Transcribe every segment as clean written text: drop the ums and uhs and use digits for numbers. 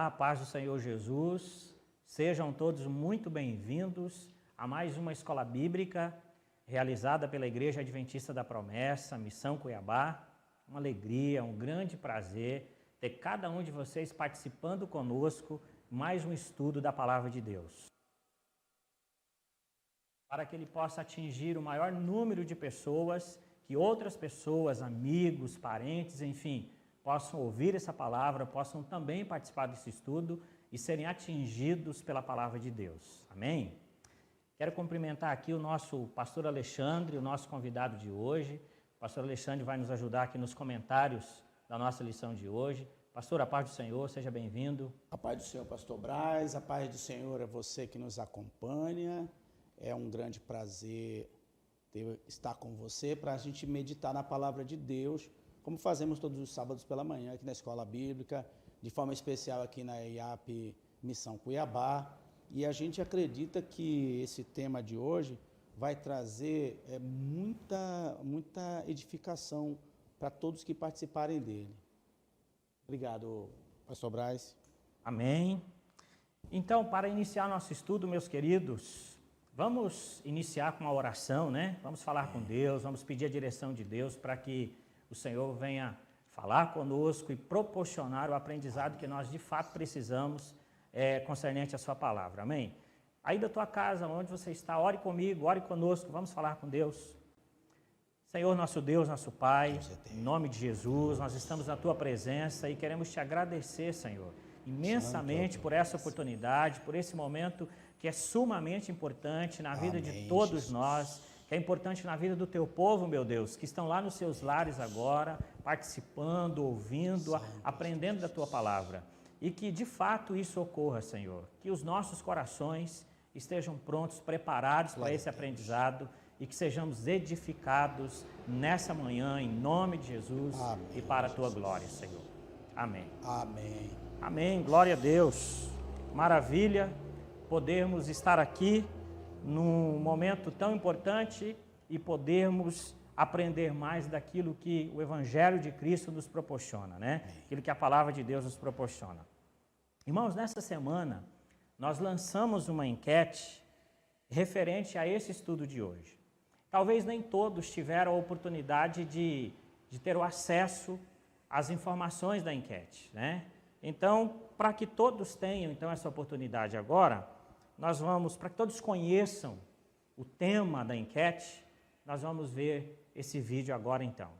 Olá, paz do Senhor Jesus, sejam todos muito bem-vindos a mais uma escola bíblica realizada pela Igreja Adventista da Promessa, Missão Cuiabá. Uma alegria, um grande prazer ter cada um de vocês participando conosco mais um estudo da Palavra de Deus. Para que ele possa atingir o maior número de pessoas, que outras pessoas, amigos, parentes, enfim, possam ouvir essa palavra, possam também participar desse estudo e serem atingidos pela palavra de Deus. Amém? Quero cumprimentar aqui o nosso pastor Alexandre, o nosso convidado de hoje. O pastor Alexandre vai nos ajudar aqui nos comentários da nossa lição de hoje. Pastor, a paz do Senhor, seja bem-vindo. A paz do Senhor, pastor Braz, a paz do Senhor é você que nos acompanha. É um grande prazer estar com você para a gente meditar na palavra de Deus, como fazemos todos os sábados pela manhã aqui na Escola Bíblica, de forma especial aqui na IAP Missão Cuiabá. E a gente acredita que esse tema de hoje vai trazer muita edificação para todos que participarem dele. Obrigado, pastor Braz. Amém. Então, para iniciar nosso estudo, meus queridos, vamos iniciar com uma oração, né? Vamos falar com Deus, vamos pedir a direção de Deus para que o Senhor venha falar conosco e proporcionar o aprendizado que nós de fato precisamos concernente à sua palavra. Amém? Aí da tua casa, onde você está, ore comigo, ore conosco, vamos falar com Deus. Senhor, nosso Deus, nosso Pai, em nome de Jesus, nós estamos na tua presença e queremos te agradecer, Senhor, imensamente por essa oportunidade, por esse momento que é sumamente importante na vida de todos nós, que é importante na vida do teu povo, meu Deus, que estão lá nos seus lares agora, participando, ouvindo, aprendendo da tua palavra. E que de fato isso ocorra, Senhor, que os nossos corações estejam prontos, preparados para esse aprendizado e que sejamos edificados nessa manhã, em nome de Jesus. Amém. E para a tua glória, Senhor. Amém. Amém. Amém, glória a Deus. Maravilha podermos estar aqui num momento tão importante e podermos aprender mais daquilo que o Evangelho de Cristo nos proporciona, né? Aquilo que a Palavra de Deus nos proporciona. Irmãos, nessa semana nós lançamos uma enquete referente a esse estudo de hoje. Talvez nem todos tiveram a oportunidade de ter o acesso às informações da enquete, né? Então, para que todos tenham então essa oportunidade agora, nós vamos, para que todos conheçam o tema da enquete, nós vamos ver esse vídeo agora então.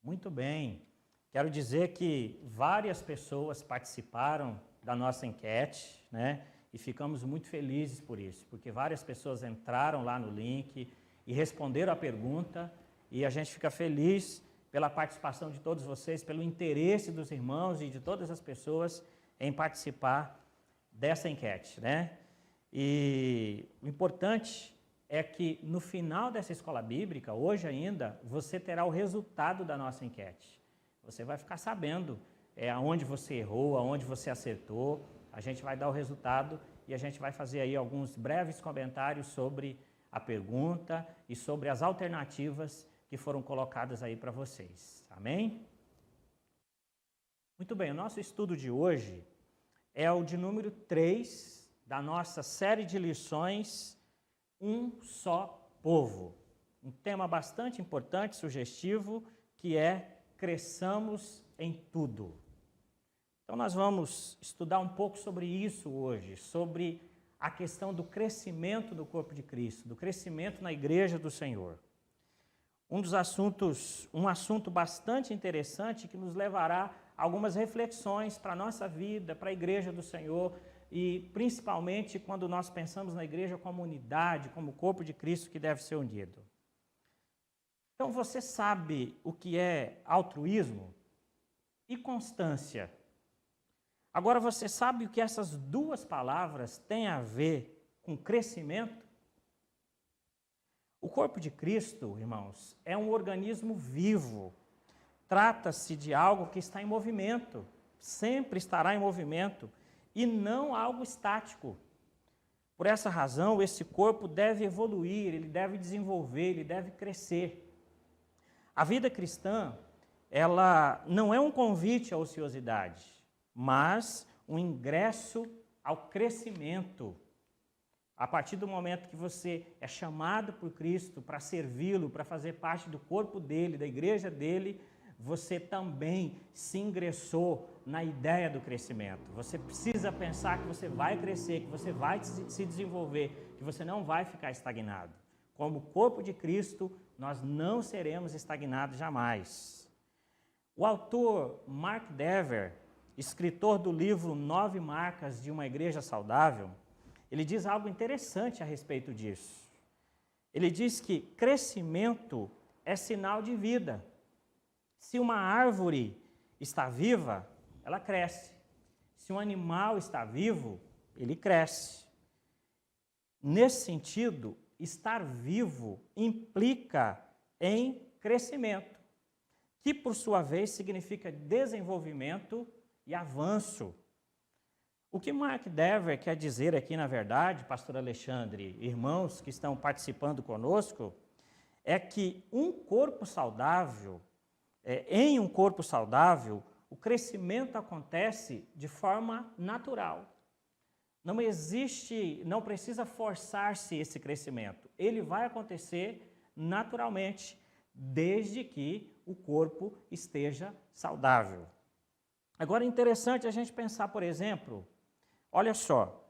Muito bem, quero dizer que várias pessoas participaram da nossa enquete, né? E ficamos muito felizes por isso, porque várias pessoas entraram lá no link e responderam a pergunta, e a gente fica feliz pela participação de todos vocês, pelo interesse dos irmãos e de todas as pessoas em participar dessa enquete, né? E o importante é que no final dessa escola bíblica, hoje ainda, você terá o resultado da nossa enquete. Você vai ficar sabendo aonde você errou, aonde você acertou. A gente vai dar o resultado e a gente vai fazer aí alguns breves comentários sobre a pergunta e sobre as alternativas que foram colocadas aí para vocês. Amém? Muito bem, o nosso estudo de hoje é o de número 3 da nossa série de lições Um Só Povo. Um tema bastante importante, sugestivo, que é cresçamos em tudo. Então nós vamos estudar um pouco sobre isso hoje, sobre a questão do crescimento do corpo de Cristo, do crescimento na igreja do Senhor. Um assunto bastante interessante que nos levará a algumas reflexões para a nossa vida, para a igreja do Senhor e principalmente quando nós pensamos na igreja como unidade, como corpo de Cristo que deve ser unido. Então você sabe o que é altruísmo e constância. Agora você sabe o que essas duas palavras têm a ver com crescimento? O corpo de Cristo, irmãos, é um organismo vivo. Trata-se de algo que está em movimento, sempre estará em movimento, e não algo estático. Por essa razão, esse corpo deve evoluir, ele deve desenvolver, ele deve crescer. A vida cristã, ela não é um convite à ociosidade, mas um ingresso ao crescimento. A partir do momento que você é chamado por Cristo para servi-lo, para fazer parte do corpo dele, da igreja dele, você também se ingressou na ideia do crescimento. Você precisa pensar que você vai crescer, que você vai se desenvolver, que você não vai ficar estagnado. Como corpo de Cristo, nós não seremos estagnados jamais. O autor Mark Dever, escritor do livro 9 Marcas de uma Igreja Saudável, ele diz algo interessante a respeito disso. Ele diz que crescimento é sinal de vida. Se uma árvore está viva, ela cresce. Se um animal está vivo, ele cresce. Nesse sentido, estar vivo implica em crescimento, que por sua vez significa desenvolvimento e avanço. O que Mark Dever quer dizer aqui, na verdade, pastor Alexandre, irmãos que estão participando conosco, é que em um corpo saudável, o crescimento acontece de forma natural. Não precisa forçar-se esse crescimento. Ele vai acontecer naturalmente, desde que o corpo esteja saudável. Agora é interessante a gente pensar, por exemplo, olha só,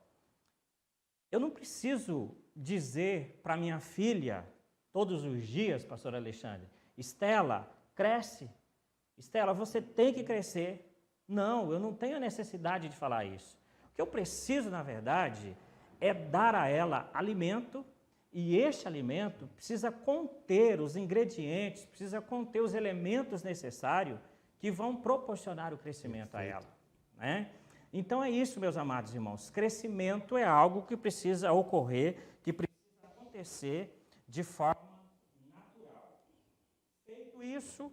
eu não preciso dizer para minha filha todos os dias, pastor Alexandre, Estela, cresce. Estela, você tem que crescer. Não, eu não tenho a necessidade de falar isso. O que eu preciso, na verdade, é dar a ela alimento, e este alimento precisa conter os ingredientes, precisa conter os elementos necessários que vão proporcionar o crescimento a ela, né? Então é isso, meus amados irmãos. Crescimento é algo que precisa ocorrer, que precisa acontecer de forma natural. Feito isso,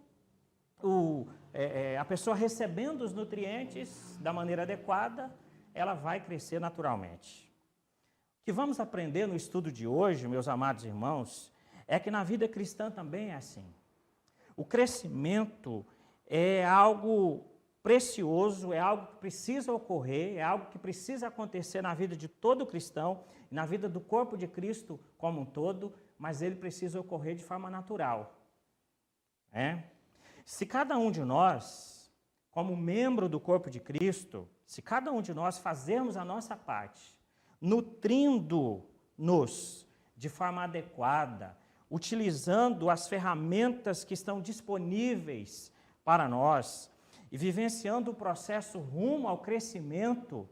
a pessoa recebendo os nutrientes da maneira adequada, ela vai crescer naturalmente. O que vamos aprender no estudo de hoje, meus amados irmãos, é que na vida cristã também é assim. O crescimento é algo precioso, é algo que precisa ocorrer, é algo que precisa acontecer na vida de todo cristão, na vida do corpo de Cristo como um todo, mas ele precisa ocorrer de forma natural. Se cada um de nós, como membro do corpo de Cristo, se cada um de nós fazermos a nossa parte, nutrindo-nos de forma adequada, utilizando as ferramentas que estão disponíveis para nós e vivenciando o processo rumo ao crescimento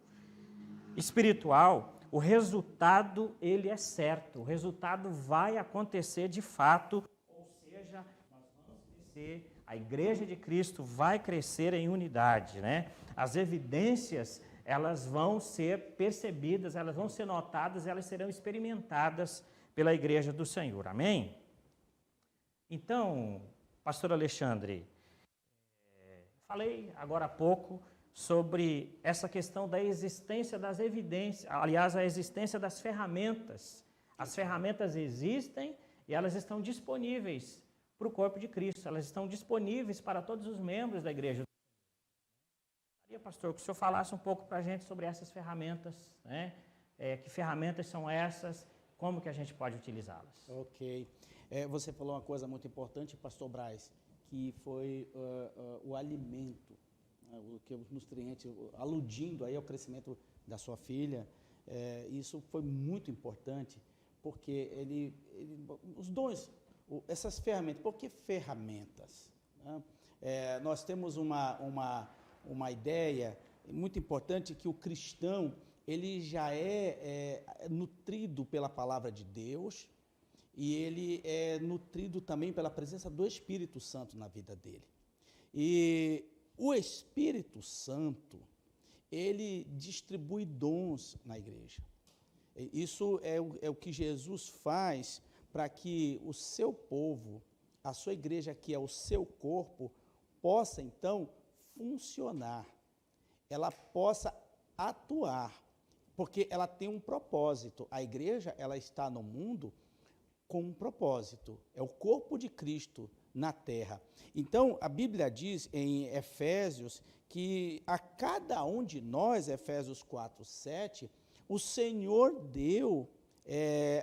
espiritual, o resultado, ele é certo, o resultado vai acontecer de fato, ou seja, nós vamos crescer, a Igreja de Cristo vai crescer em unidade, né? As evidências, elas vão ser percebidas, elas vão ser notadas, elas serão experimentadas pela Igreja do Senhor, amém? Então, pastor Alexandre, falei agora há pouco sobre essa questão da existência das evidências, aliás, a existência das ferramentas. As ferramentas existem e elas estão disponíveis para o corpo de Cristo, elas estão disponíveis para todos os membros da igreja. gostaria, pastor, que o senhor falasse um pouco para a gente sobre essas ferramentas, né? Que ferramentas são essas, como que a gente pode utilizá-las? Ok. Você falou uma coisa muito importante, pastor Braz, que foi o alimento, os nutrientes, aludindo aí ao crescimento da sua filha. Isso foi muito importante, porque os dons, essas ferramentas, por que ferramentas? Né? Nós temos uma ideia muito importante que o cristão, ele já é nutrido pela palavra de Deus e ele é nutrido também pela presença do Espírito Santo na vida dele. E o Espírito Santo, ele distribui dons na igreja. Isso é o que Jesus faz para que o seu povo, a sua igreja, que é o seu corpo, possa então funcionar, ela possa atuar, porque ela tem um propósito. A igreja, ela está no mundo com um propósito, é o corpo de Cristo na terra. Então, a Bíblia diz em Efésios que a cada um de nós, Efésios 4:7, o Senhor deu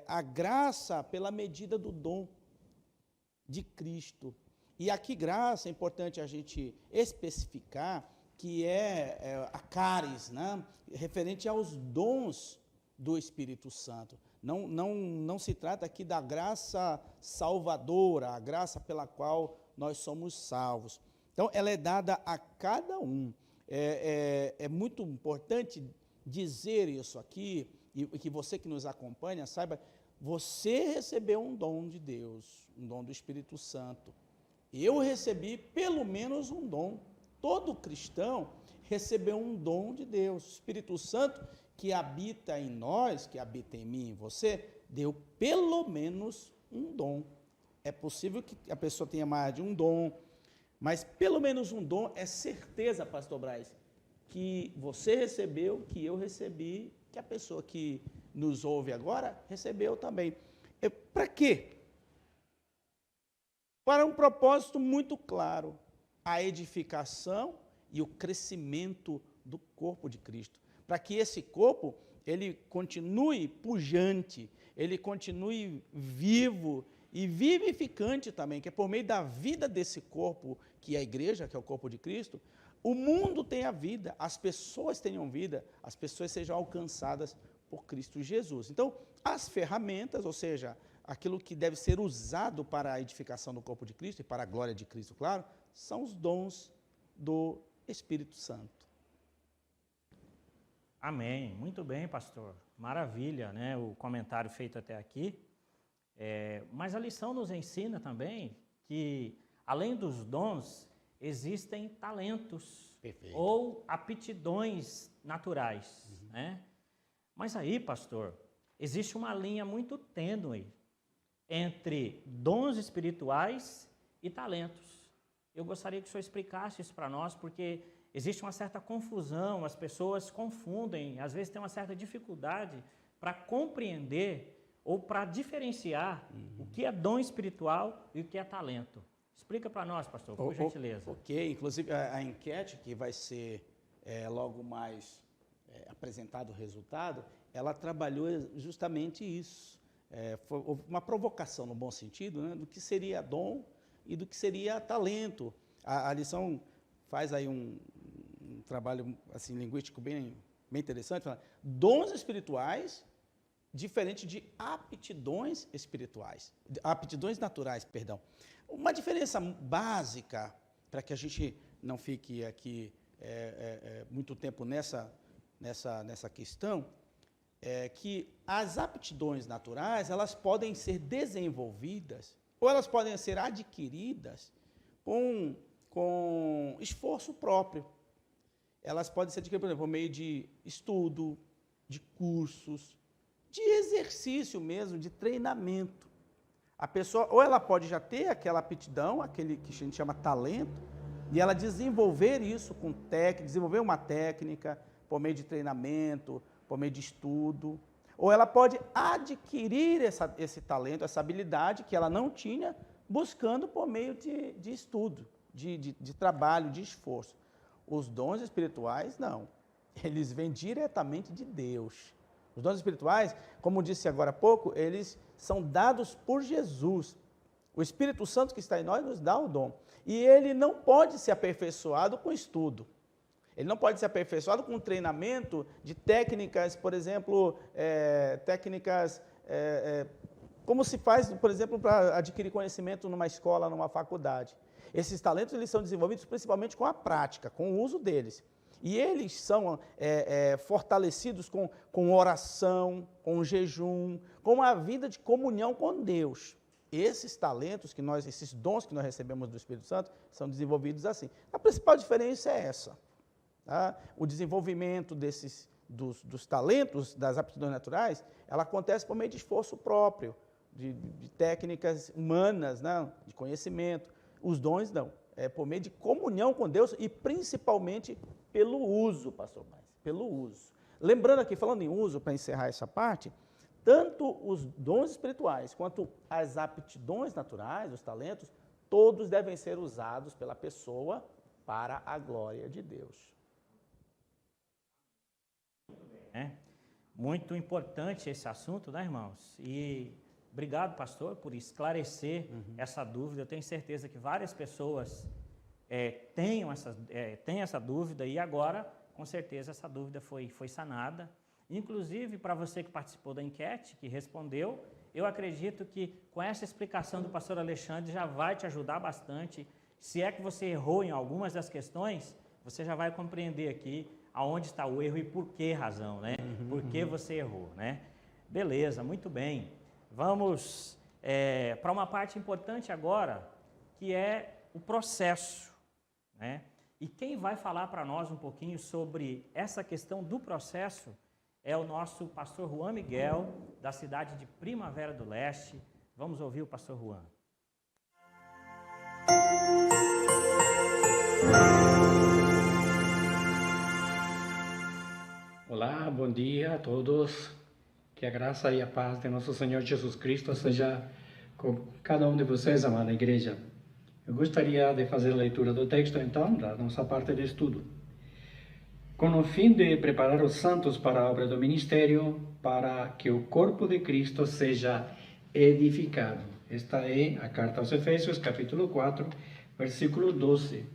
a graça pela medida do dom de Cristo. E aqui graça é importante a gente especificar que é a caris, né? Referente aos dons do Espírito Santo. Não se trata aqui da graça salvadora, a graça pela qual nós somos salvos. Então, ela é dada a cada um. É muito importante dizer isso aqui, e que você que nos acompanha saiba, você recebeu um dom de Deus, um dom do Espírito Santo. Eu recebi pelo menos um dom. Todo cristão recebeu um dom de Deus. O Espírito Santo que habita em nós, que habita em mim e em você, deu pelo menos um dom. É possível que a pessoa tenha mais de um dom, mas pelo menos um dom é certeza, pastor Braz, que você recebeu, que eu recebi, que a pessoa que nos ouve agora recebeu também. Para quê? Para um propósito muito claro, a edificação e o crescimento do corpo de Cristo. Para que esse corpo, ele continue pujante, ele continue vivo e vivificante também, que é por meio da vida desse corpo, que é a igreja, que é o corpo de Cristo, o mundo tenha vida, as pessoas tenham vida, as pessoas sejam alcançadas por Cristo Jesus. Então, as ferramentas, ou seja, aquilo que deve ser usado para a edificação do corpo de Cristo e para a glória de Cristo, claro, são os dons do Espírito Santo. Amém. Muito bem, pastor. Maravilha, né? O comentário feito até aqui. Mas a lição nos ensina também que, além dos dons, existem talentos. Perfeito. Ou aptidões naturais, né? Mas aí, pastor, existe uma linha muito tênue entre dons espirituais e talentos. Eu gostaria que o senhor explicasse isso para nós, porque existe uma certa confusão, as pessoas confundem, às vezes tem uma certa dificuldade para compreender ou para diferenciar o que é dom espiritual e o que é talento. Explica para nós, pastor, por gentileza. Ok, inclusive a enquete que vai ser logo mais apresentado o resultado, ela trabalhou justamente isso. Foi uma provocação no bom sentido, né, do que seria dom e do que seria talento. A lição faz aí um trabalho assim, linguístico bem interessante, fala, dons espirituais diferente de aptidões espirituais, aptidões naturais, perdão. Uma diferença básica, para que a gente não fique aqui muito tempo nessa questão, é que as aptidões naturais, elas podem ser desenvolvidas ou elas podem ser adquiridas com esforço próprio. Elas podem ser adquiridas, por exemplo, por meio de estudo, de cursos, de exercício mesmo, de treinamento. A pessoa, ou ela pode já ter aquela aptidão, aquele que a gente chama talento, e ela desenvolver isso com técnica, desenvolver uma técnica por meio de treinamento, por meio de estudo, ou ela pode adquirir esse talento, essa habilidade que ela não tinha, buscando por meio de estudo, de trabalho, de esforço. Os dons espirituais, não. Eles vêm diretamente de Deus. Os dons espirituais, como disse agora há pouco, eles são dados por Jesus. O Espírito Santo que está em nós nos dá o dom. E ele não pode ser aperfeiçoado com estudo. Ele não pode ser aperfeiçoado com treinamento de técnicas, por exemplo, como se faz, por exemplo, para adquirir conhecimento numa escola, numa faculdade. Esses talentos eles são desenvolvidos principalmente com a prática, com o uso deles. E eles são fortalecidos com oração, com jejum, com uma vida de comunhão com Deus. Esses talentos, esses dons que nós recebemos do Espírito Santo, são desenvolvidos assim. A principal diferença é essa. Tá? O desenvolvimento dos talentos, das aptidões naturais, ela acontece por meio de esforço próprio, de técnicas humanas, né? De conhecimento. Os dons não. É por meio de comunhão com Deus e principalmente pelo uso, pastor Paz, pelo uso. Lembrando aqui, falando em uso, para encerrar essa parte, tanto os dons espirituais quanto as aptidões naturais, os talentos, todos devem ser usados pela pessoa para a glória de Deus. Muito importante esse assunto, né, irmãos? E obrigado, pastor, por esclarecer essa dúvida. Eu tenho certeza que várias pessoas têm essa dúvida e agora, com certeza, essa dúvida foi sanada. Inclusive, para você que participou da enquete, que respondeu, eu acredito que com essa explicação do pastor Alexandre já vai te ajudar bastante. Se é que você errou em algumas das questões, você já vai compreender aqui aonde está o erro e por que razão, né? Por que você errou, né? Beleza, muito bem. Vamos para uma parte importante agora, que é o processo, né? E quem vai falar para nós um pouquinho sobre essa questão do processo é o nosso pastor Juan Miguel, da cidade de Primavera do Leste. Vamos ouvir o pastor Juan. Olá, bom dia a todos. Que a graça e a paz de nosso Senhor Jesus Cristo seja com cada um de vocês, amada igreja. Eu gostaria de fazer a leitura do texto, então, da nossa parte de estudo. Com o fim de preparar os santos para a obra do ministério, para que o corpo de Cristo seja edificado. Esta é a carta aos Efésios, capítulo 4, versículo 12.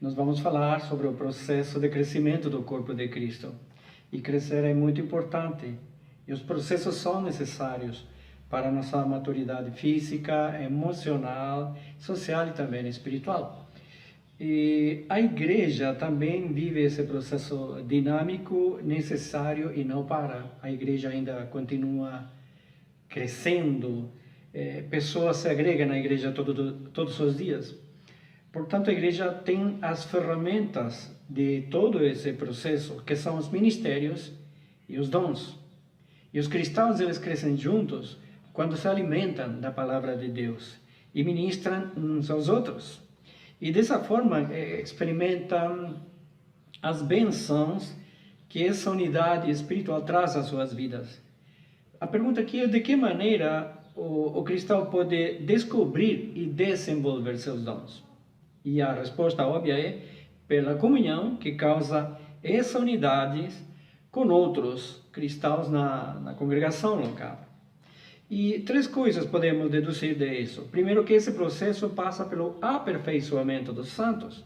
Nós vamos falar sobre o processo de crescimento do corpo de Cristo. E crescer é muito importante. E os processos são necessários para a nossa maturidade física, emocional, social e também espiritual. E a igreja também vive esse processo dinâmico, necessário e não para. A igreja ainda continua crescendo, pessoas se agregam na igreja todos os dias. Portanto, a igreja tem as ferramentas de todo esse processo, que são os ministérios e os dons. E os cristãos, eles crescem juntos quando se alimentam da palavra de Deus e ministram uns aos outros. E dessa forma, experimentam as bênçãos que essa unidade espiritual traz às suas vidas. A pergunta aqui é de que maneira o cristão pode descobrir e desenvolver seus dons? E a resposta óbvia é pela comunhão que causa essa unidade com outros cristãos na congregação local. E três coisas podemos deduzir disso. Primeiro, que esse processo passa pelo aperfeiçoamento dos santos.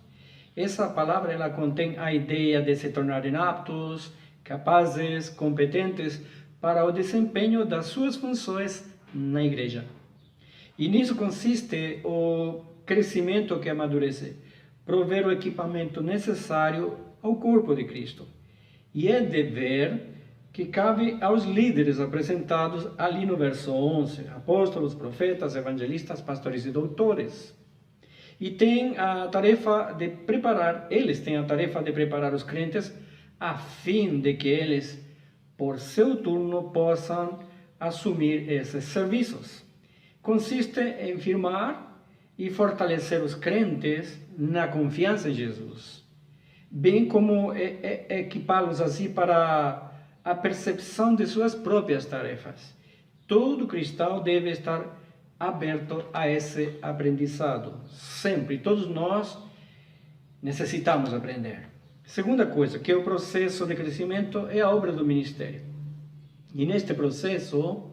Essa palavra ela contém a ideia de se tornarem aptos, capazes, competentes para o desempenho das suas funções na igreja. E nisso consiste o crescimento que amadurece, prover o equipamento necessário ao corpo de Cristo. E é dever que cabe aos líderes apresentados ali no verso 11, apóstolos, profetas, evangelistas, pastores e doutores. E eles têm a tarefa de preparar os crentes a fim de que eles, por seu turno, possam assumir esses serviços. Consiste em firmar e fortalecer os crentes na confiança em Jesus, bem como equipá-los assim para a percepção de suas próprias tarefas. Todo cristão deve estar aberto a esse aprendizado. Sempre, todos nós necessitamos aprender. Segunda coisa, que o processo de crescimento é a obra do ministério. E neste processo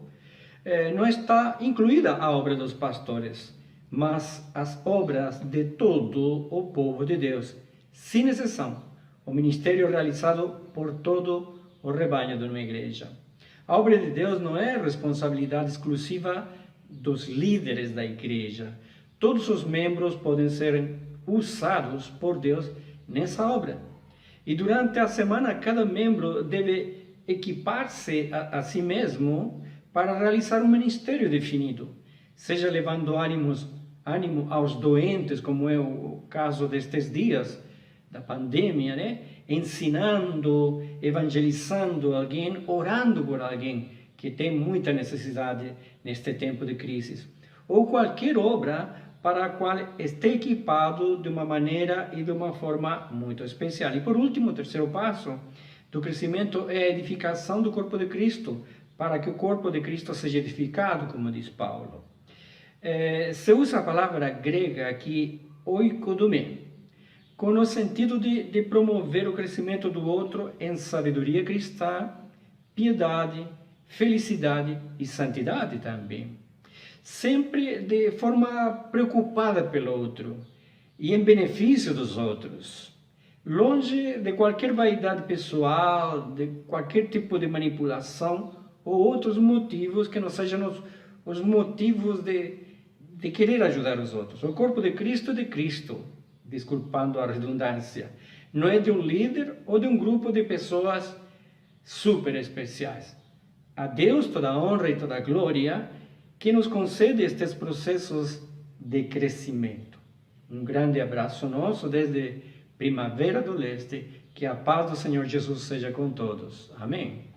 não está incluída a obra dos pastores, mas as obras de todo o povo de Deus, sem exceção, o ministério realizado por todo o rebanho de uma igreja. A obra de Deus não é responsabilidade exclusiva dos líderes da igreja. Todos os membros podem ser usados por Deus nessa obra. E durante a semana, cada membro deve equipar-se a si mesmo para realizar um ministério definido, seja levando ânimo aos doentes, como é o caso destes dias da pandemia, né? Ensinando, evangelizando alguém, orando por alguém que tem muita necessidade neste tempo de crise, ou qualquer obra para a qual esteja equipado de uma maneira e de uma forma muito especial. E por último, o terceiro passo do crescimento é a edificação do corpo de Cristo, para que o corpo de Cristo seja edificado, como diz Paulo. Se usa a palavra grega aqui, oikodomé, com o sentido de promover o crescimento do outro em sabedoria cristã, piedade, felicidade e santidade também. Sempre de forma preocupada pelo outro e em benefício dos outros, longe de qualquer vaidade pessoal, de qualquer tipo de manipulação ou outros motivos que não sejam os motivos de querer ajudar os outros. O corpo de Cristo é de Cristo, desculpando a redundância, não é de um líder ou de um grupo de pessoas super especiais. A Deus toda a honra e toda a glória que nos concede estes processos de crescimento. Um grande abraço nosso desde Primavera do Leste, que a paz do Senhor Jesus seja com todos. Amém.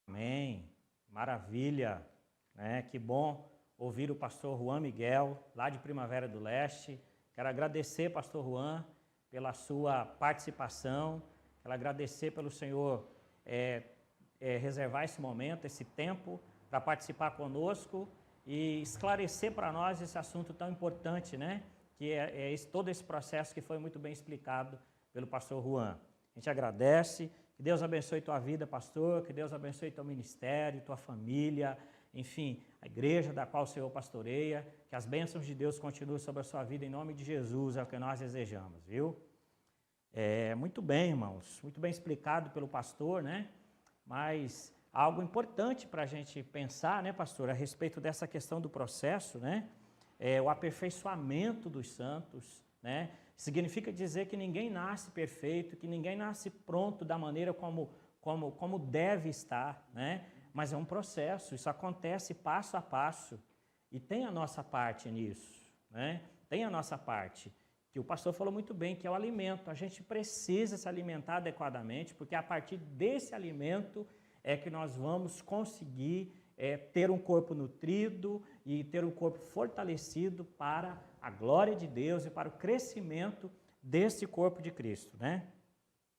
Amém. Maravilha, né? Que bom ouvir o pastor Juan Miguel, lá de Primavera do Leste. Quero agradecer, pastor Juan, pela sua participação. Quero agradecer pelo senhor reservar esse momento, esse tempo, para participar conosco e esclarecer para nós esse assunto tão importante, né? Que todo esse processo que foi muito bem explicado pelo pastor Juan. A gente agradece. Que Deus abençoe tua vida, pastor, que Deus abençoe teu ministério, tua família, enfim, a igreja da qual o Senhor pastoreia, que as bênçãos de Deus continuem sobre a sua vida em nome de Jesus, é o que nós desejamos, viu? Muito bem, irmãos, muito bem explicado pelo pastor, né? Mas algo importante para a gente pensar, né, pastor, a respeito dessa questão do processo, né? O aperfeiçoamento dos santos, né? Significa dizer que ninguém nasce perfeito, que ninguém nasce pronto da maneira como deve estar, né? Mas é um processo, isso acontece passo a passo e tem a nossa parte nisso, né? Tem a nossa parte, que o pastor falou muito bem, que é o alimento. A gente precisa se alimentar adequadamente, porque a partir desse alimento é que nós vamos conseguir ter um corpo nutrido e ter um corpo fortalecido para a glória de Deus e para o crescimento desse corpo de Cristo, né?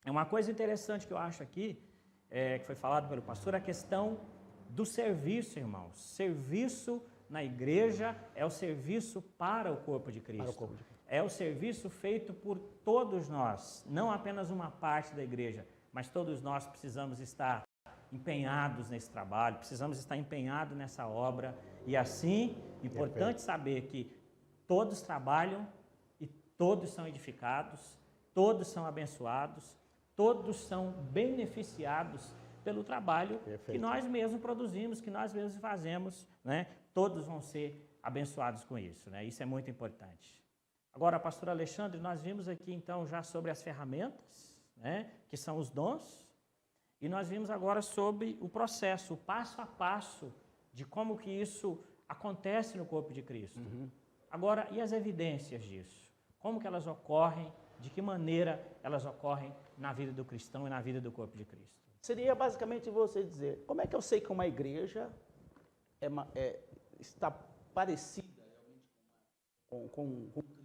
É uma coisa interessante que eu acho aqui, que foi falado pelo pastor, a questão do serviço, irmãos. Serviço na igreja é o serviço para o corpo de Cristo. É o serviço feito por todos nós, não apenas uma parte da igreja, mas todos nós precisamos estar empenhados nesse trabalho, precisamos estar empenhados nessa obra. E assim, importante saber que todos trabalham e todos são edificados, todos são abençoados, todos são beneficiados pelo trabalho que nós mesmos produzimos, que nós mesmos fazemos, né? Todos vão ser abençoados com isso, né? Isso é muito importante. Agora, pastor Alexandre, nós vimos aqui então já sobre as ferramentas, né? Que são os dons, e nós vimos agora sobre o processo, o passo a passo de como que isso acontece no corpo de Cristo. Agora, e as evidências disso? Como que elas ocorrem? De que maneira elas ocorrem na vida do cristão e na vida do corpo de Cristo? Seria basicamente você dizer, como é que eu sei que uma igreja está parecida realmente com Cristo?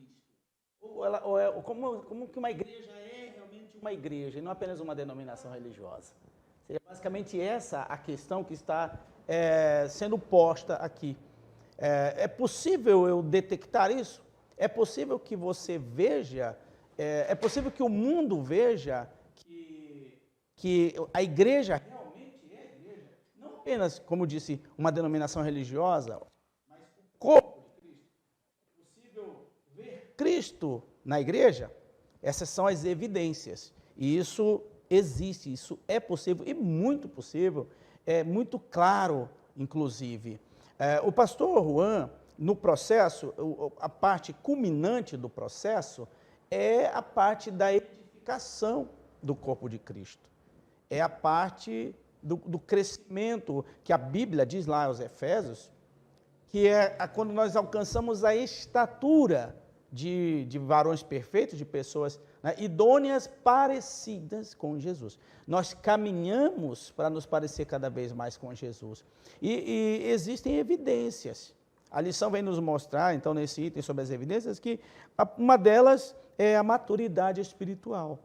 Como que uma igreja é realmente uma igreja e não apenas uma denominação religiosa? Seria basicamente essa a questão que está sendo posta aqui. É possível eu detectar isso? É possível que você veja, é possível que o mundo veja que a igreja realmente é igreja, não apenas, como disse, uma denominação religiosa, mas o corpo de Cristo. É possível ver Cristo na igreja? Essas são as evidências. E isso existe, isso é possível e muito possível, é muito claro, inclusive. O pastor Juan, no processo, a parte culminante do processo é a parte da edificação do corpo de Cristo. É a parte do crescimento que a Bíblia diz lá aos Efésios, que é quando nós alcançamos a estatura de varões perfeitos, de pessoas, né, idôneas, parecidas com Jesus. Nós caminhamos para nos parecer cada vez mais com Jesus. E existem evidências. A lição vem nos mostrar, então, nesse item sobre as evidências, que uma delas é a maturidade espiritual.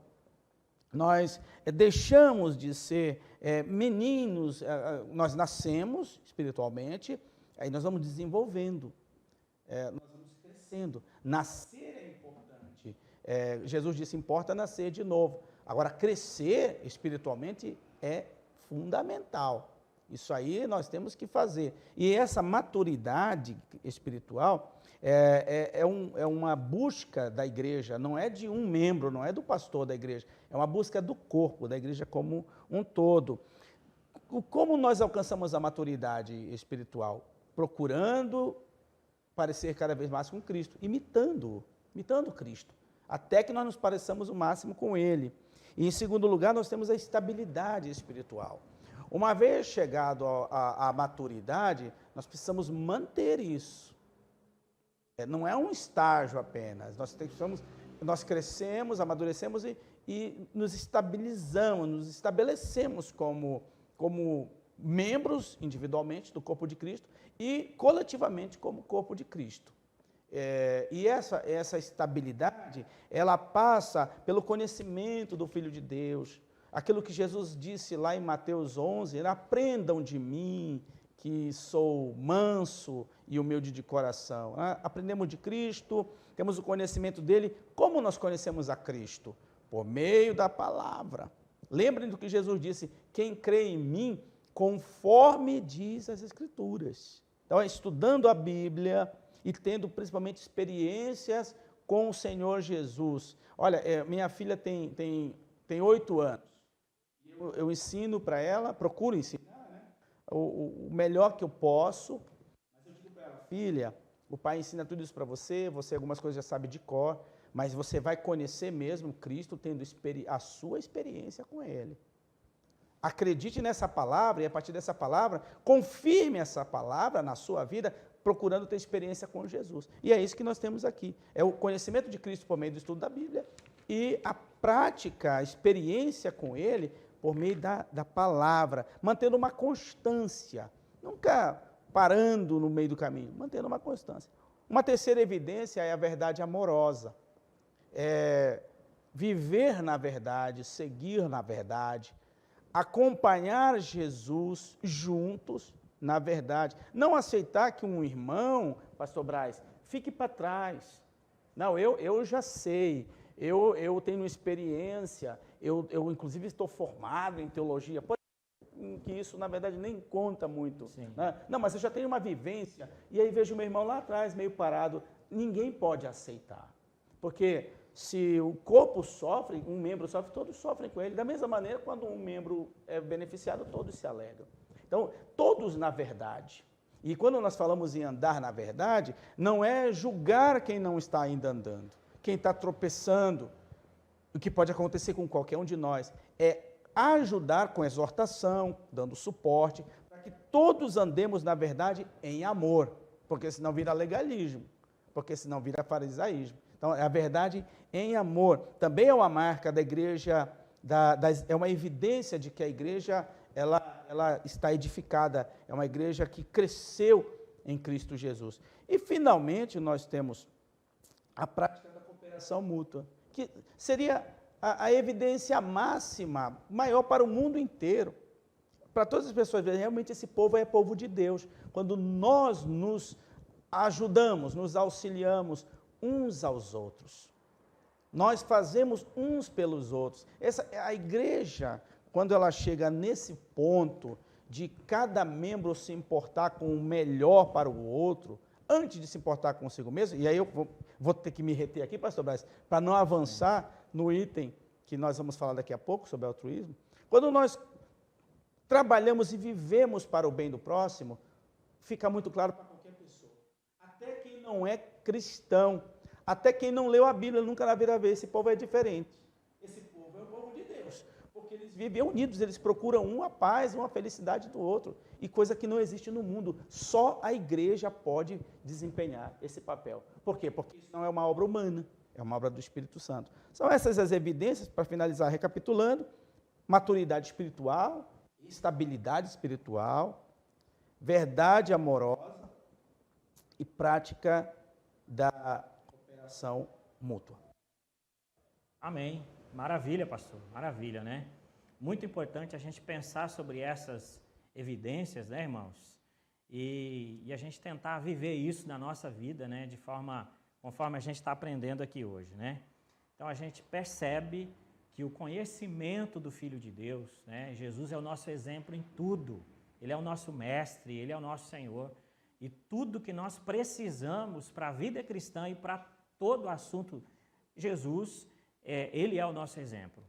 Nós deixamos de ser meninos, nós nascemos espiritualmente, aí nós vamos desenvolvendo, nós vamos crescendo. Nascer é importante. Jesus disse, importa nascer de novo. Agora, crescer espiritualmente é fundamental. Isso aí nós temos que fazer. E essa maturidade espiritual é uma busca da igreja, não é de um membro, não é do pastor da igreja, é uma busca do corpo, da igreja como um todo. Como nós alcançamos a maturidade espiritual? Procurando parecer cada vez mais com Cristo, imitando Cristo, até que nós nos pareçamos o máximo com Ele. E, em segundo lugar, nós temos a estabilidade espiritual. Uma vez chegado à maturidade, nós precisamos manter isso. Não é um estágio apenas, nós crescemos, amadurecemos e nos estabilizamos, nos estabelecemos como membros individualmente do corpo de Cristo e coletivamente como corpo de Cristo. E essa estabilidade, ela passa pelo conhecimento do Filho de Deus, aquilo que Jesus disse lá em Mateus 11, aprendam de mim, que sou manso e humilde de coração. Aprendemos de Cristo, temos o conhecimento dele. Como nós conhecemos a Cristo? Por meio da palavra. Lembrem do que Jesus disse, quem crê em mim, conforme diz as Escrituras. Então, estudando a Bíblia e tendo principalmente experiências com o Senhor Jesus. Olha, minha filha tem 8 anos. Eu ensino para ela, procuro ensinar, né, o melhor que eu posso, mas eu digo para ela, filha, o pai ensina tudo isso para você algumas coisas já sabe de cor, mas você vai conhecer mesmo Cristo tendo a sua experiência com Ele. Acredite nessa palavra e a partir dessa palavra, confirme essa palavra na sua vida, procurando ter experiência com Jesus. E é isso que nós temos aqui, é o conhecimento de Cristo por meio do estudo da Bíblia e a prática, a experiência com Ele por meio da palavra, mantendo uma constância, nunca parando no meio do caminho, mantendo uma constância. Uma terceira evidência é a verdade amorosa, viver na verdade, seguir na verdade, acompanhar Jesus juntos na verdade, não aceitar que um irmão, pastor Braz, fique para trás. Não, eu já sei, eu tenho experiência, eu inclusive estou formado em teologia, que isso na verdade nem conta muito. Né? Não, mas eu já tenho uma vivência, e aí vejo meu irmão lá atrás, meio parado, ninguém pode aceitar, porque se o corpo sofre, um membro sofre, todos sofrem com ele, da mesma maneira quando um membro é beneficiado, todos se alegram. Então, todos na verdade. E quando nós falamos em andar na verdade, não é julgar quem não está ainda andando, quem está tropeçando, o que pode acontecer com qualquer um de nós, é ajudar com exortação, dando suporte, para que todos andemos na verdade em amor, porque senão vira legalismo, porque senão vira farisaísmo. Então, é a verdade em amor. Também é uma marca da igreja, é uma evidência de que a igreja ela está edificada, é uma igreja que cresceu em Cristo Jesus. E, finalmente, nós temos a prática da cooperação mútua, que seria a evidência máxima, maior para o mundo inteiro. Para todas as pessoas verem, realmente esse povo é povo de Deus. Quando nós nos ajudamos, nos auxiliamos uns aos outros. Nós fazemos uns pelos outros. A igreja, quando ela chega nesse ponto de cada membro se importar com o melhor para o outro, antes de se importar consigo mesmo, e aí eu vou ter que me reter aqui, pastor Braz, para não avançar no item que nós vamos falar daqui a pouco, sobre altruísmo. Quando nós trabalhamos e vivemos para o bem do próximo, fica muito claro para qualquer pessoa. Até quem não é cristão, até quem não leu a Bíblia, nunca na vida vê, esse povo é diferente. Esse povo é o povo de Deus, porque eles vivem unidos, eles procuram um a paz, uma felicidade do outro, e coisa que não existe no mundo. Só a igreja pode desempenhar esse papel. Por quê? Porque isso não é uma obra humana, é uma obra do Espírito Santo. São essas as evidências, para finalizar, recapitulando: maturidade espiritual, estabilidade espiritual, verdade amorosa e prática da cooperação mútua. Amém. Maravilha, pastor. Maravilha, né? Muito importante a gente pensar sobre essas evidências, né, irmãos? E a gente tentar viver isso na nossa vida, né? De forma, conforme a gente está aprendendo aqui hoje, né? Então a gente percebe que o conhecimento do Filho de Deus, né? Jesus é o nosso exemplo em tudo. Ele é o nosso mestre, Ele é o nosso Senhor. E tudo que nós precisamos para a vida cristã e para todo o assunto, Jesus, Ele é o nosso exemplo.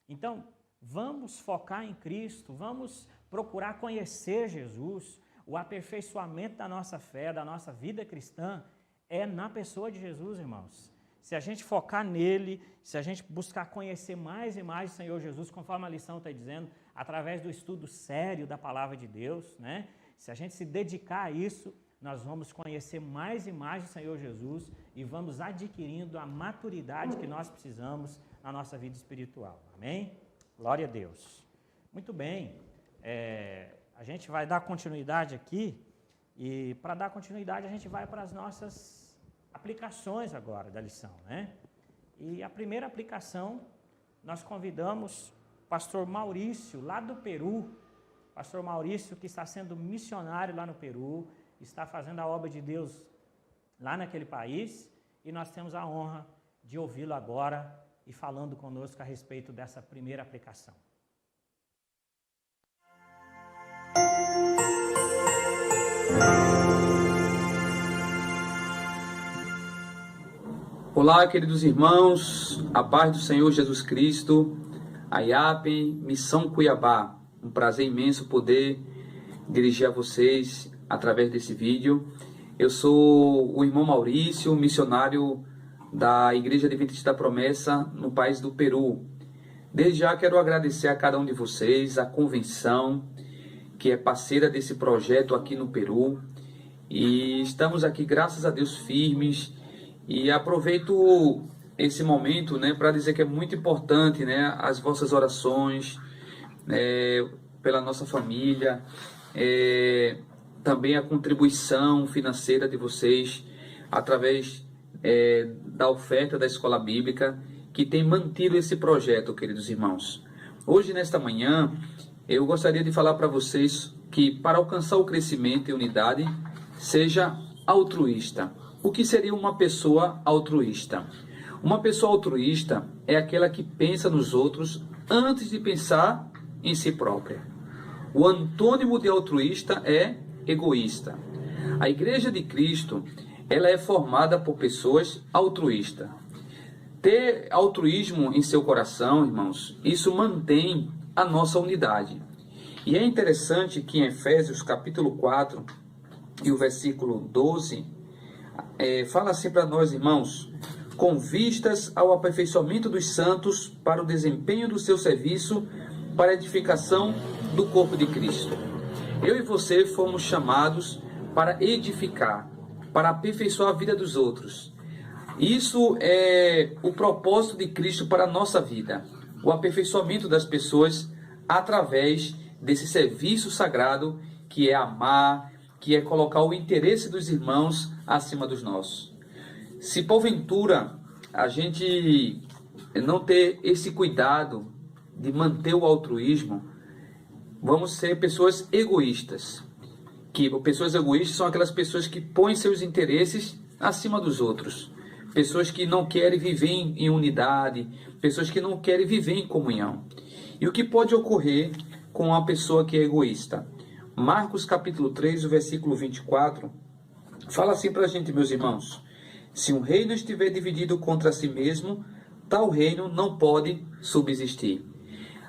Então, vamos focar em Cristo, vamos procurar conhecer Jesus. O aperfeiçoamento da nossa fé, da nossa vida cristã, é na pessoa de Jesus, irmãos. Se a gente focar nele, se a gente buscar conhecer mais e mais o Senhor Jesus, conforme a lição está dizendo, através do estudo sério da palavra de Deus, né? Se a gente se dedicar a isso, nós vamos conhecer mais e mais o Senhor Jesus e vamos adquirindo a maturidade que nós precisamos na nossa vida espiritual. Amém? Glória a Deus. Muito bem. A gente vai dar continuidade aqui e para dar continuidade a gente vai para as nossas aplicações agora da lição, né? E a primeira aplicação, nós convidamos o pastor Maurício, lá do Peru, pastor Maurício, que está sendo missionário lá no Peru, está fazendo a obra de Deus lá naquele país, e nós temos a honra de ouvi-lo agora e falando conosco a respeito dessa primeira aplicação. Olá, queridos irmãos, a paz do Senhor Jesus Cristo, a IAP, Missão Cuiabá. Um prazer imenso poder dirigir a vocês através desse vídeo. Eu sou o irmão Maurício, missionário da Igreja Adventista da Promessa no país do Peru. Desde já quero agradecer a cada um de vocês, a convenção, que é parceira desse projeto aqui no Peru. E estamos aqui, graças a Deus, firmes. E aproveito esse momento, né, para dizer que é muito importante, né, as vossas orações pela nossa família, também a contribuição financeira de vocês através da oferta da Escola Bíblica, que tem mantido esse projeto, queridos irmãos. Hoje, nesta manhã, eu gostaria de falar para vocês que para alcançar o crescimento e unidade, seja altruísta. O que seria uma pessoa altruísta? Uma pessoa altruísta é aquela que pensa nos outros antes de pensar em si própria. O antônimo de altruísta é egoísta. A Igreja de Cristo, ela é formada por pessoas altruístas. Ter altruísmo em seu coração, irmãos, isso mantém a nossa unidade. E é interessante que em Efésios capítulo 4 e o versículo 12, fala assim para nós, irmãos: com vistas ao aperfeiçoamento dos santos para o desempenho do seu serviço para a edificação do corpo de Cristo. Eu e você fomos chamados para edificar, para aperfeiçoar a vida dos outros. Isso é o propósito de Cristo para a nossa vida, o aperfeiçoamento das pessoas através desse serviço sagrado que é amar, que é colocar o interesse dos irmãos acima dos nossos. Se porventura a gente não ter esse cuidado de manter o altruísmo, vamos ser pessoas egoístas, que pessoas egoístas são aquelas pessoas que põem seus interesses acima dos outros. Pessoas que não querem viver em unidade, pessoas que não querem viver em comunhão. E o que pode ocorrer com uma pessoa que é egoísta? Marcos capítulo 3, o versículo 24, fala assim para a gente, meus irmãos: se um reino estiver dividido contra si mesmo, tal reino não pode subsistir.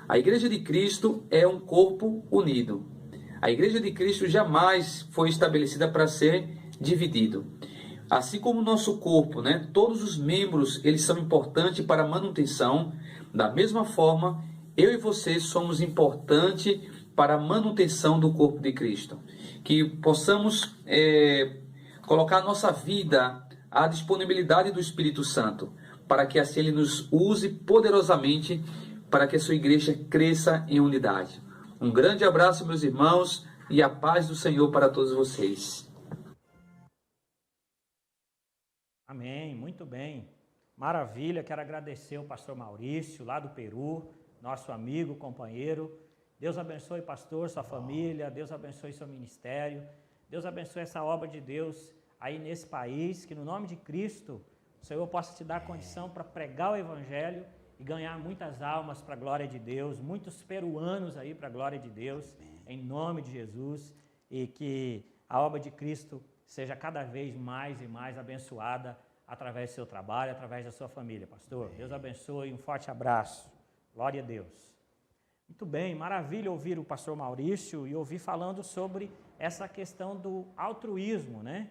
A Igreja de Cristo é um corpo unido. A Igreja de Cristo jamais foi estabelecida para ser dividido. Assim como o nosso corpo, né? Todos os membros, eles são importantes para a manutenção. Da mesma forma, eu e você somos importantes para a manutenção do corpo de Cristo. Que possamos colocar a nossa vida à disponibilidade do Espírito Santo, para que assim Ele nos use poderosamente para que a sua igreja cresça em unidade. Um grande abraço, meus irmãos, e a paz do Senhor para todos vocês. Amém, muito bem. Maravilha, quero agradecer o pastor Maurício, lá do Peru, nosso amigo, companheiro. Deus abençoe, pastor, sua família, Deus abençoe seu ministério, Deus abençoe essa obra de Deus aí nesse país, que no nome de Cristo o Senhor possa te dar condição para pregar o Evangelho e ganhar muitas almas para a glória de Deus, muitos peruanos aí para a glória de Deus, em nome de Jesus, e que a obra de Cristo seja cada vez mais e mais abençoada através do seu trabalho, através da sua família, pastor. Deus abençoe, um forte abraço. Glória a Deus. Muito bem, maravilha ouvir o pastor Maurício e ouvir falando sobre essa questão do altruísmo, né?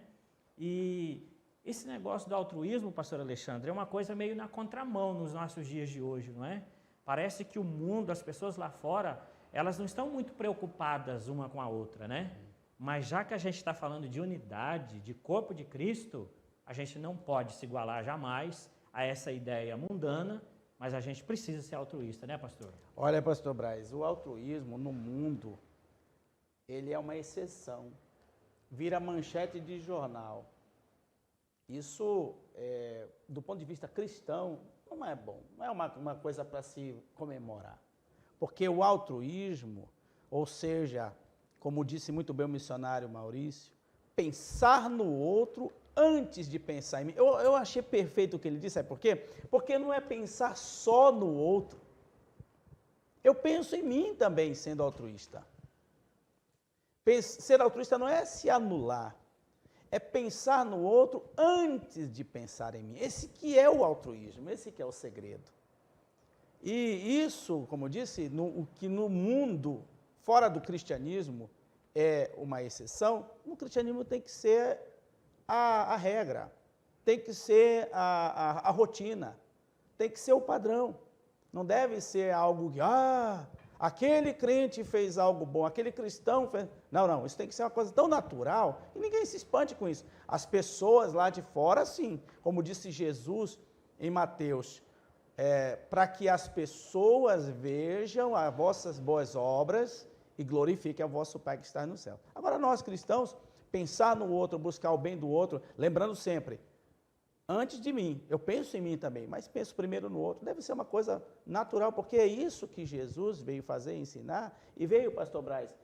E esse negócio do altruísmo, pastor Alexandre, é uma coisa meio na contramão nos nossos dias de hoje, não é? Parece que o mundo, as pessoas lá fora, elas não estão muito preocupadas uma com a outra, né? Mas já que a gente está falando de unidade, de corpo de Cristo, a gente não pode se igualar jamais a essa ideia mundana, mas a gente precisa ser altruísta, né, pastor? Olha, pastor Braz, o altruísmo no mundo, ele é uma exceção. Vira manchete de jornal. Isso, do ponto de vista cristão, não é bom, não é uma coisa para se comemorar. Porque o altruísmo, ou seja, como disse muito bem o missionário Maurício, pensar no outro antes de pensar em mim. Eu achei perfeito o que ele disse, sabe por quê? Porque não é pensar só no outro. Eu penso em mim também, sendo altruísta. Ser altruísta não é se anular, é pensar no outro antes de pensar em mim. Esse que é o altruísmo, esse que é o segredo. E isso, como eu disse, o que no mundo, fora do cristianismo, é uma exceção, no cristianismo tem que ser a regra, tem que ser a rotina, tem que ser o padrão. Não deve ser algo que, aquele crente fez algo bom, aquele cristão fez... Não, isso tem que ser uma coisa tão natural e ninguém se espante com isso. As pessoas lá de fora, sim, como disse Jesus em Mateus, para que as pessoas vejam as vossas boas obras e glorifiquem a vosso Pai que está no céu. Agora, nós cristãos, pensar no outro, buscar o bem do outro, lembrando sempre, antes de mim, eu penso em mim também, mas penso primeiro no outro, deve ser uma coisa natural, porque é isso que Jesus veio fazer, ensinar, e veio, pastor Braz,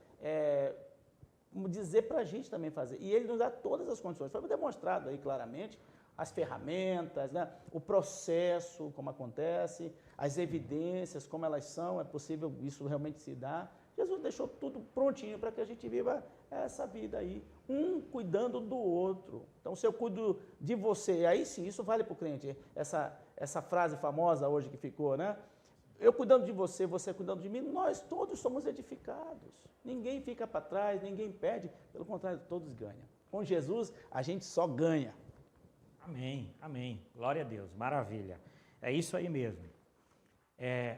dizer para a gente também fazer, e ele nos dá todas as condições, foi demonstrado aí claramente, as ferramentas, né? O processo, como acontece, as evidências, como elas são, é possível isso realmente se dar. Jesus deixou tudo prontinho para que a gente viva essa vida aí, um cuidando do outro. Então, se eu cuido de você, aí sim, isso vale para o crente, essa frase famosa hoje que ficou, né? Eu cuidando de você, você cuidando de mim, nós todos somos edificados. Ninguém fica para trás, ninguém perde, pelo contrário, todos ganham. Com Jesus, a gente só ganha. Amém, amém. Glória a Deus, maravilha. É isso aí mesmo.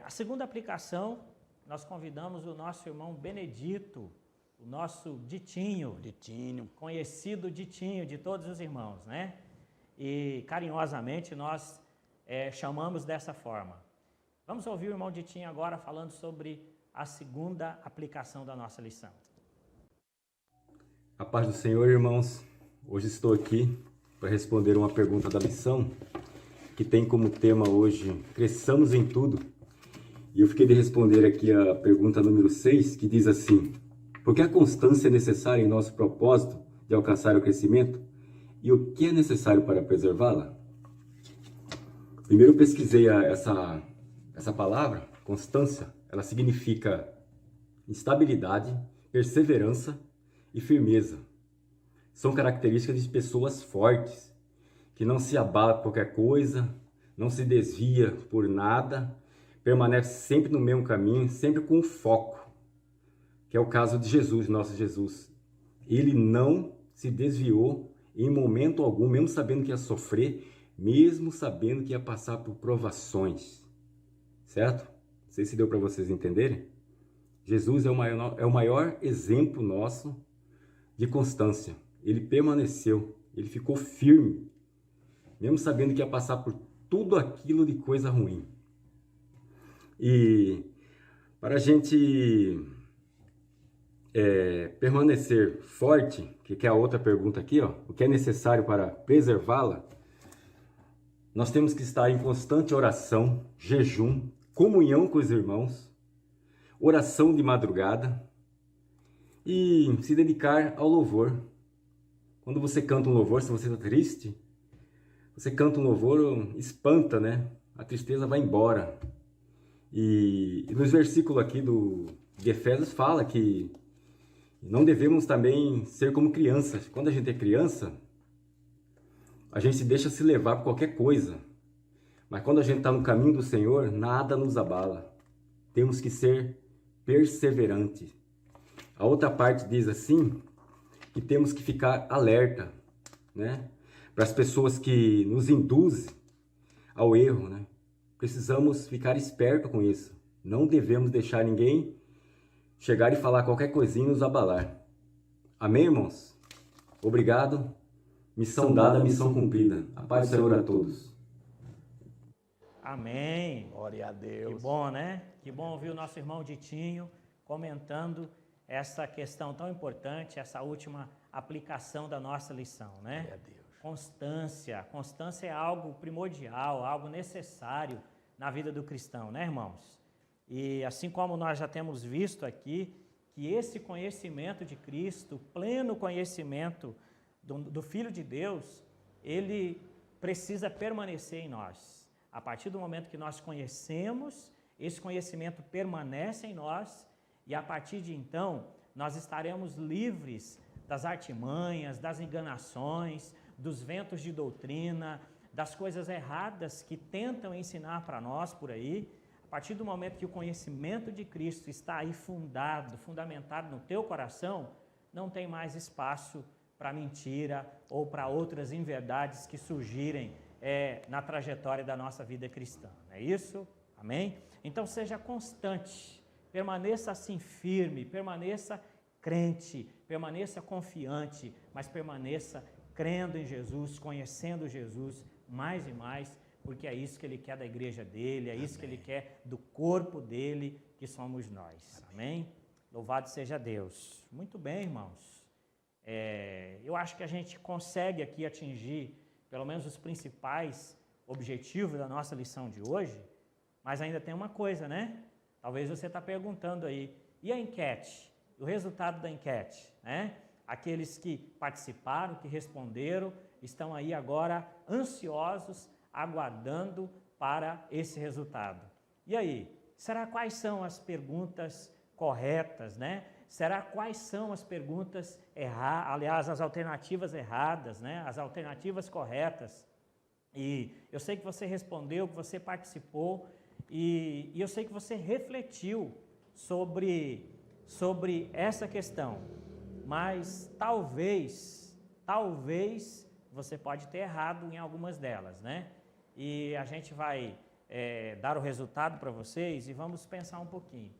A segunda aplicação, nós convidamos o nosso irmão Benedito, o nosso Ditinho, conhecido Ditinho de todos os irmãos, né? E carinhosamente nós chamamos dessa forma. Vamos ouvir o irmão Ditinho agora falando sobre a segunda aplicação da nossa lição. A paz do Senhor, irmãos. Hoje estou aqui para responder uma pergunta da lição, que tem como tema hoje, cresçamos em tudo. E eu fiquei de responder aqui a pergunta número 6, que diz assim: Porque a constância é necessária em nosso propósito de alcançar o crescimento? E o que é necessário para preservá-la? Primeiro eu pesquisei essa palavra, constância. Ela significa estabilidade, perseverança e firmeza. São características de pessoas fortes, que não se abala por qualquer coisa, não se desvia por nada, permanece sempre no mesmo caminho, sempre com foco, que é o caso de Jesus, nosso Jesus. Ele não se desviou em momento algum, mesmo sabendo que ia sofrer, mesmo sabendo que ia passar por provações, certo? Não sei se deu para vocês entenderem. Jesus é o maior exemplo nosso de constância. Ele permaneceu, ele ficou firme, mesmo sabendo que ia passar por tudo aquilo de coisa ruim. E para a gente permanecer forte, que é a outra pergunta aqui, ó, o que é necessário para preservá-la, nós temos que estar em constante oração, jejum, comunhão com os irmãos, oração de madrugada e se dedicar ao louvor. Quando você canta um louvor, se você está triste, você canta um louvor, espanta, né? A tristeza vai embora. E nos versículos aqui de Efésios fala que não devemos também ser como crianças. Quando a gente é criança, a gente deixa se levar por qualquer coisa. Mas quando a gente está no caminho do Senhor, nada nos abala. Temos que ser perseverantes. A outra parte diz assim, que temos que ficar alerta, né? Para as pessoas que nos induzem ao erro, né? Precisamos ficar esperto com isso. Não devemos deixar ninguém chegar e falar qualquer coisinha e nos abalar. Amém, irmãos? Obrigado. Missão dada, missão cumprida. A paz do Senhor a todos. Amém. Glória a Deus. Que bom, né? Que bom ouvir o nosso irmão Ditinho comentando essa questão tão importante, essa última aplicação da nossa lição, né? Glória a Deus. Constância. Constância é algo primordial, algo necessário na vida do cristão, né, irmãos? E assim como nós já temos visto aqui, que esse conhecimento de Cristo, pleno conhecimento do Filho de Deus, ele precisa permanecer em nós. A partir do momento que nós conhecemos, esse conhecimento permanece em nós e a partir de então, nós estaremos livres das artimanhas, das enganações, dos ventos de doutrina, das coisas erradas que tentam ensinar para nós por aí. A partir do momento que o conhecimento de Cristo está aí fundamentado no teu coração, não tem mais espaço para mentira ou para outras inverdades que surgirem na trajetória da nossa vida cristã. Não é isso? Amém? Então seja constante, permaneça assim firme, permaneça crente, permaneça confiante, mas permaneça crendo em Jesus, conhecendo Jesus mais e mais, porque é isso que Ele quer da igreja dEle, é isso que Ele quer do corpo dEle, que somos nós. Amém? Louvado seja Deus. Muito bem, irmãos. Eu acho que a gente consegue aqui atingir pelo menos os principais objetivos da nossa lição de hoje, mas ainda tem uma coisa, né? Talvez você está perguntando aí, e a enquete? O resultado da enquete, né? Aqueles que participaram, que responderam, estão aí agora ansiosos, aguardando para esse resultado. E aí, será quais são as perguntas corretas, né? Será quais são as perguntas erradas, aliás, as alternativas erradas, né? As alternativas corretas. E eu sei que você respondeu, que você participou, e eu sei que você refletiu sobre essa questão. Mas talvez você pode ter errado em algumas delas, né? E a gente vai dar o resultado para vocês e vamos pensar um pouquinho.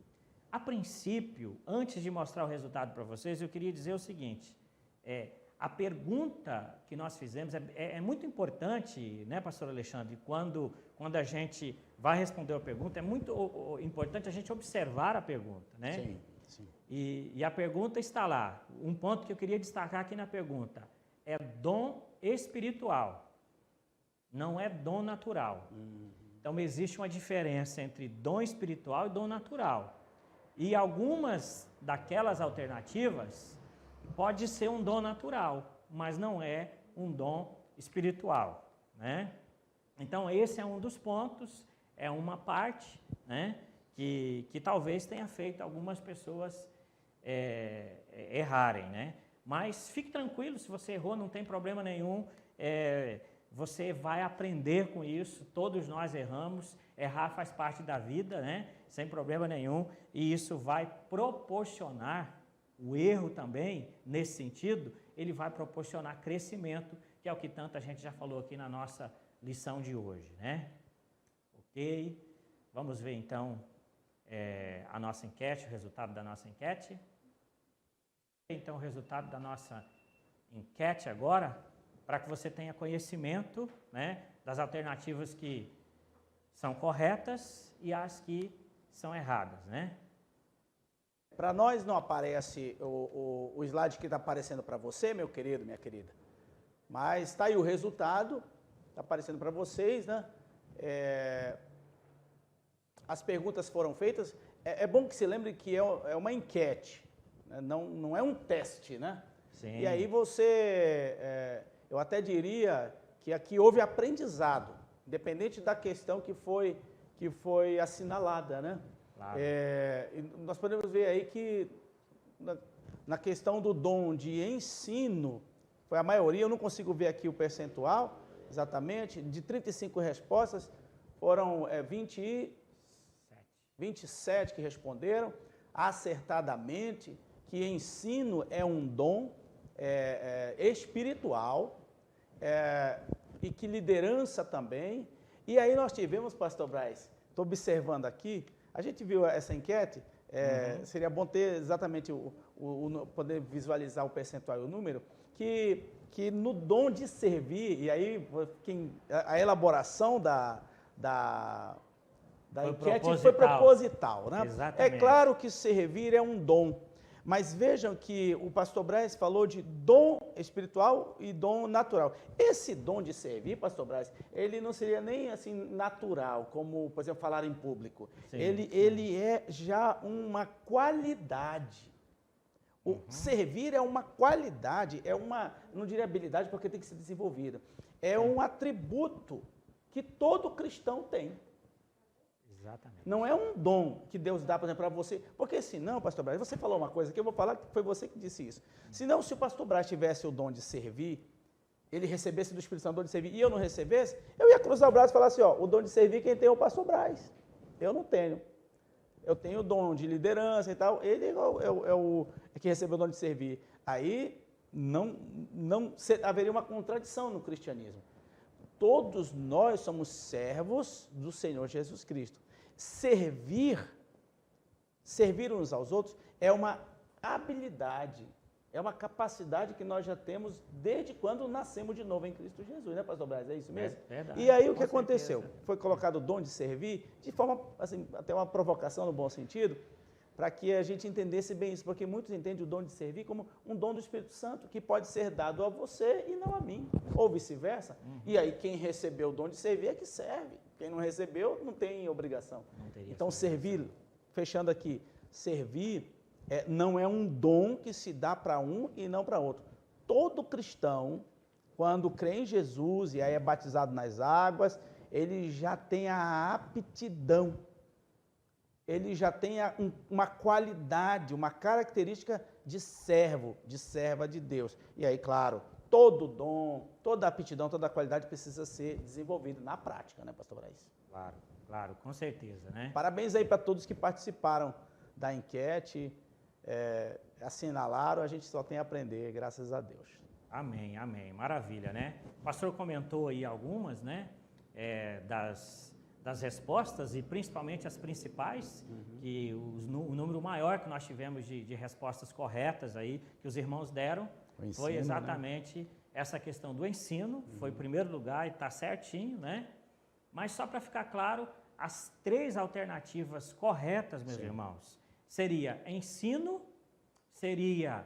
A princípio, antes de mostrar o resultado para vocês, eu queria dizer o seguinte, a pergunta que nós fizemos é muito importante, né, pastor Alexandre, quando a gente vai responder a pergunta, é muito importante a gente observar a pergunta, né? Sim, sim. E a pergunta está lá, um ponto que eu queria destacar aqui na pergunta, é dom espiritual, não é dom natural. Então existe uma diferença entre dom espiritual e dom natural. E algumas daquelas alternativas pode ser um dom natural, mas não é um dom espiritual, né? Então, esse é um dos pontos, é uma parte, né, que talvez tenha feito algumas pessoas errarem, né? Mas fique tranquilo, se você errou, não tem problema nenhum, você vai aprender com isso, todos nós erramos, errar faz parte da vida, né? Sem problema nenhum, e isso vai proporcionar, o erro também, nesse sentido, ele vai proporcionar crescimento, que é o que tanta gente já falou aqui na nossa lição de hoje, né? Ok? Vamos ver então a nossa enquete, o resultado da nossa enquete. Então, o resultado da nossa enquete agora, para que você tenha conhecimento, né, das alternativas que são corretas e as que são erradas, né? Para nós não aparece o slide que está aparecendo para você, meu querido, minha querida. Mas está aí o resultado, está aparecendo para vocês, né? As perguntas foram feitas. É bom que se lembre que é uma enquete, né? Não é um teste, né? Sim. E aí eu até diria que aqui houve aprendizado, independente da questão que foi assinalada, né? Claro. E nós podemos ver aí que na questão do dom de ensino, foi a maioria, eu não consigo ver aqui o percentual exatamente, de 35 respostas, foram 27 que responderam acertadamente que ensino é um dom espiritual e que liderança também. E aí nós tivemos, pastor Braz, estou observando aqui, a gente viu essa enquete, seria bom ter exatamente poder visualizar o percentual e o número, que no dom de servir, e aí a elaboração da enquete foi proposital, né? Exatamente. É claro que servir é um dom, mas vejam que o pastor Braz falou de dom espiritual e dom natural. Esse dom de servir, pastor Braz, ele não seria nem assim natural, como, por exemplo, falar em público. Sim, ele é já uma qualidade. O servir é uma qualidade, não diria habilidade porque tem que ser desenvolvida, é um atributo que todo cristão tem. Exatamente. Não é um dom que Deus dá, por exemplo, para você, porque senão, pastor Braz, você falou uma coisa que eu vou falar que foi você que disse isso. Senão, se o pastor Braz tivesse o dom de servir, ele recebesse do Espírito Santo o dom de servir e eu não recebesse, eu ia cruzar o braço e falar assim, o dom de servir quem tem é o pastor Braz. Eu não tenho. Eu tenho o dom de liderança e tal, ele é que recebeu o dom de servir. Aí haveria uma contradição no cristianismo. Todos nós somos servos do Senhor Jesus Cristo. Servir uns aos outros é uma habilidade, é uma capacidade que nós já temos desde quando nascemos de novo em Cristo Jesus, né, pastor Braz? É isso mesmo? É verdade. E aí o que Com aconteceu? certeza. Foi colocado o dom de servir de forma, assim, até uma provocação no bom sentido, para que a gente entendesse bem isso, porque muitos entendem o dom de servir como um dom do Espírito Santo que pode ser dado a você e não a mim, ou vice-versa. E aí quem recebeu o dom de servir é que serve, quem não recebeu não tem obrigação. Então servir, fechando aqui, servir não é um dom que se dá para um e não para outro. Todo cristão, quando crê em Jesus e aí é batizado nas águas, ele já tem a aptidão, ele já tem uma qualidade, uma característica de servo, de serva de Deus. E aí, claro, todo dom, toda aptidão, toda qualidade precisa ser desenvolvida na prática, né, pastor Braz? Claro, com certeza, né? Parabéns aí para todos que participaram da enquete, assinalaram, a gente só tem a aprender, graças a Deus. Amém, maravilha, né? O pastor comentou aí algumas, né, das respostas e principalmente as principais, que o número maior que nós tivemos de respostas corretas aí, que os irmãos deram, Ensino, foi exatamente essa questão do ensino, foi em primeiro lugar e está certinho, né? Mas só para ficar claro, as 3 alternativas corretas, meus irmãos, seria ensino, seria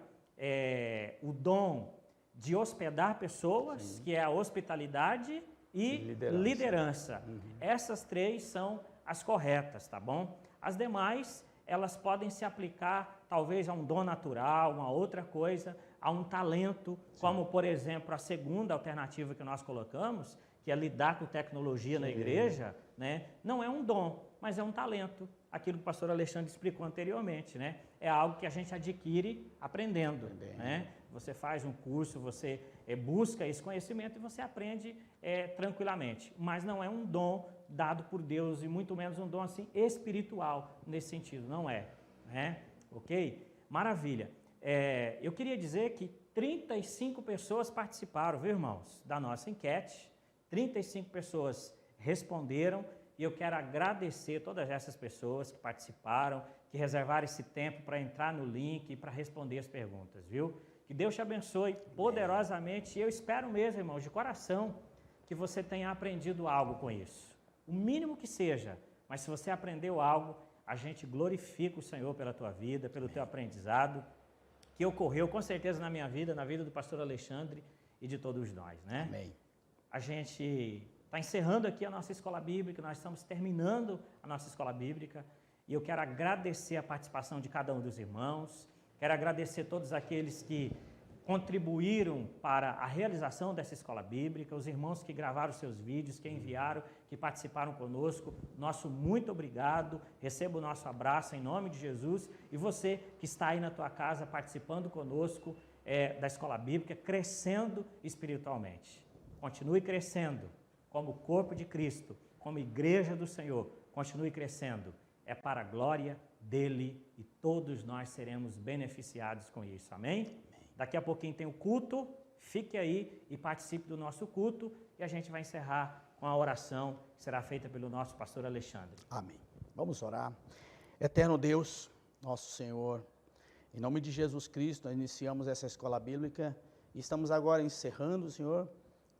o dom de hospedar pessoas, que é a hospitalidade, e liderança. Essas 3 são as corretas, tá bom? As demais elas podem se aplicar talvez a um dom natural, uma outra coisa, a um talento, como por exemplo a segunda alternativa que nós colocamos, que é lidar com tecnologia na igreja, né? Não é um dom, mas é um talento. Aquilo que o pastor Alexandre explicou anteriormente, né? É algo que a gente adquire aprendendo, né? Você faz um curso, você busca esse conhecimento e você aprende tranquilamente. Mas não é um dom dado por Deus e muito menos um dom assim espiritual nesse sentido, não é, né? Ok? Maravilha. Eu queria dizer que 35 pessoas participaram, viu, irmãos, da nossa enquete. 35 pessoas responderam e eu quero agradecer todas essas pessoas que participaram, que reservaram esse tempo para entrar no link e para responder as perguntas, viu? Que Deus te abençoe poderosamente e eu espero mesmo, irmãos, de coração, que você tenha aprendido algo com isso. O mínimo que seja, mas se você aprendeu algo, a gente glorifica o Senhor pela tua vida, pelo teu aprendizado, que ocorreu com certeza na minha vida, na vida do pastor Alexandre e de todos nós, né? Amém. A gente está encerrando aqui a nossa escola bíblica, nós estamos terminando a nossa escola bíblica e eu quero agradecer a participação de cada um dos irmãos, quero agradecer todos aqueles que contribuíram para a realização dessa escola bíblica, os irmãos que gravaram seus vídeos, que enviaram, que participaram conosco, nosso muito obrigado, receba o nosso abraço em nome de Jesus e você que está aí na tua casa participando conosco da escola bíblica, crescendo espiritualmente. Continue crescendo como corpo de Cristo, como igreja do Senhor, continue crescendo. É para a glória dele e todos nós seremos beneficiados com isso. Amém? Daqui a pouquinho tem o culto, fique aí e participe do nosso culto e a gente vai encerrar com a oração que será feita pelo nosso pastor Alexandre. Amém. Vamos orar. Eterno Deus, nosso Senhor, em nome de Jesus Cristo, nós iniciamos essa escola bíblica e estamos agora encerrando, Senhor,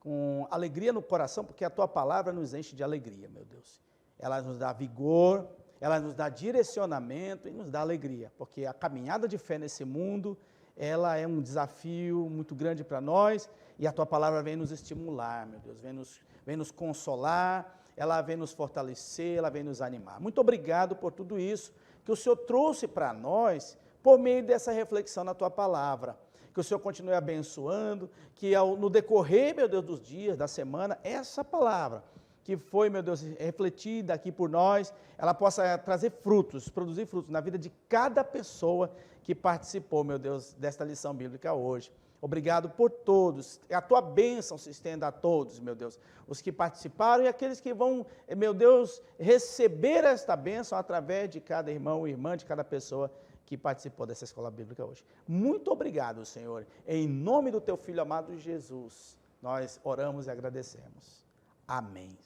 com alegria no coração, porque a Tua palavra nos enche de alegria, meu Deus. Ela nos dá vigor, ela nos dá direcionamento e nos dá alegria, porque a caminhada de fé nesse mundo, ela é um desafio muito grande para nós e a Tua palavra vem nos estimular, meu Deus, vem nos consolar, ela vem nos fortalecer, ela vem nos animar. Muito obrigado por tudo isso que o Senhor trouxe para nós por meio dessa reflexão na Tua palavra. Que o Senhor continue abençoando, que no decorrer, meu Deus, dos dias, da semana, essa palavra que foi, meu Deus, refletida aqui por nós, ela possa trazer frutos, produzir frutos na vida de cada pessoa que participou, meu Deus, desta lição bíblica hoje. Obrigado por todos, a Tua bênção se estenda a todos, meu Deus, os que participaram e aqueles que vão, meu Deus, receber esta bênção através de cada irmão e irmã, de cada pessoa que participou dessa escola bíblica hoje. Muito obrigado, Senhor. Em nome do Teu Filho amado Jesus, nós oramos e agradecemos. Amém.